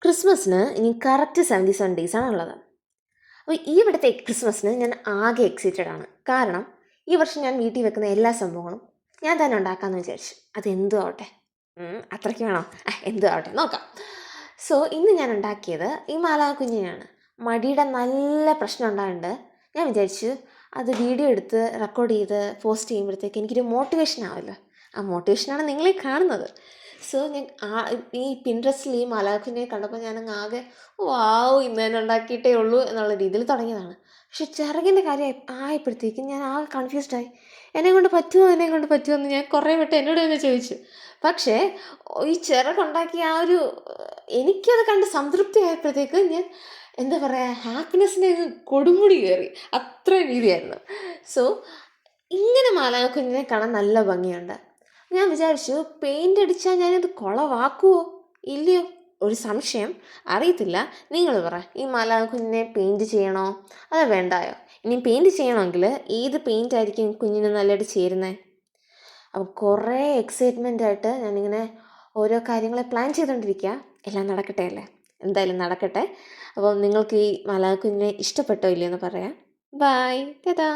ക്രിസ്മസിന് ഇനി കറക്റ്റ് 77 ഡേയ്സാണ് ഉള്ളത്. അപ്പോൾ ഈ ഇവിടുത്തെ ക്രിസ്മസിന് ഞാൻ ആകെ എക്സൈറ്റഡ് ആണ്. കാരണം ഈ വർഷം ഞാൻ വീട്ടിൽ വെക്കുന്ന എല്ലാ സംഭവങ്ങളും ഞാൻ തന്നെ ഉണ്ടാക്കാമെന്ന് വിചാരിച്ചു. അതെന്തും ആവട്ടെ. അത്രയ്ക്ക് വേണോ? എന്തും ആവട്ടെ നോക്കാം. സോ ഇന്ന് ഞാൻ ഉണ്ടാക്കിയത് ഈ മാലാകുഞ്ഞിനെയാണ്. മടിയുടെ നല്ല പ്രശ്നം ഉണ്ടായിട്ടുണ്ട്. ഞാൻ വിചാരിച്ചു അത് വീഡിയോ എടുത്ത് റെക്കോർഡ് ചെയ്ത് പോസ്റ്റ് ചെയ്യുമ്പോഴത്തേക്ക് എനിക്കൊരു മോട്ടിവേഷൻ ആവല്ലോ. ആ മോട്ടിവേഷനാണ് നിങ്ങളീ കാണുന്നത്. സോ ഞാൻ ഈ പിൻട്രസ്റ്റിൽ ഈ മാലാഖിനെ കണ്ടപ്പോൾ ഞാനങ്ങ് ആകെ വാവ് ഇന്ന് തന്നെ ഉണ്ടാക്കിയിട്ടേ ഉള്ളൂ എന്നുള്ള രീതിയിൽ തുടങ്ങിയതാണ്. പക്ഷെ ചിറകിൻ്റെ കാര്യം ആയപ്പോഴത്തേക്കും ഞാൻ ആകെ കൺഫ്യൂസ്ഡായി. എന്നെ കൊണ്ട് പറ്റുമോ എന്ന് ഞാൻ കുറേ വട്ടം എന്നോട് തന്നെ ചോദിച്ചു. പക്ഷേ ഈ ചിറകുണ്ടാക്കിയ ആ ഒരു എനിക്കത് കണ്ട് സംതൃപ്തി ആയപ്പോഴത്തേക്ക് ഞാൻ എന്താ പറയുക ഹാപ്പിനെസ്സിൻ്റെ കൊടുമുടി കയറി അത്രയും രീതിയായിരുന്നു. സോ ഇങ്ങനെ മാലാഖിനെ കാണാൻ നല്ല ഭംഗിയുണ്ട്. ഞാൻ വിചാരിച്ചു പെയിൻ്റ് അടിച്ചാൽ ഞാനിത് കുളവാക്കുമോ ഇല്ലയോ ഒരു സംശയം. അറിയത്തില്ല, നിങ്ങൾ പറ, ഈ മാലാഖിനെ പെയിൻറ് ചെയ്യണോ അതോ വേണ്ടായോ? ഇനി പെയിൻറ് ചെയ്യണമെങ്കിൽ ഏത് പെയിൻ്റ് ആയിരിക്കും കുഞ്ഞിന് നല്ലതായിട്ട് ചേരുന്നത്? അപ്പോൾ കുറേ എക്സൈറ്റ്മെൻ്റ് ആയിട്ട് ഞാനിങ്ങനെ ഓരോ കാര്യങ്ങളെ പ്ലാൻ ചെയ്തുകൊണ്ടിരിക്കുക. എല്ലാം നടക്കട്ടെ അല്ലേ? എന്തായാലും നടക്കട്ടെ. അപ്പോൾ നിങ്ങൾക്ക് ഈ മാലാഖിനെ ഇഷ്ടപ്പെട്ടോ ഇല്ലയെന്ന് പറയാം. ബൈ, ടാറ്റാ.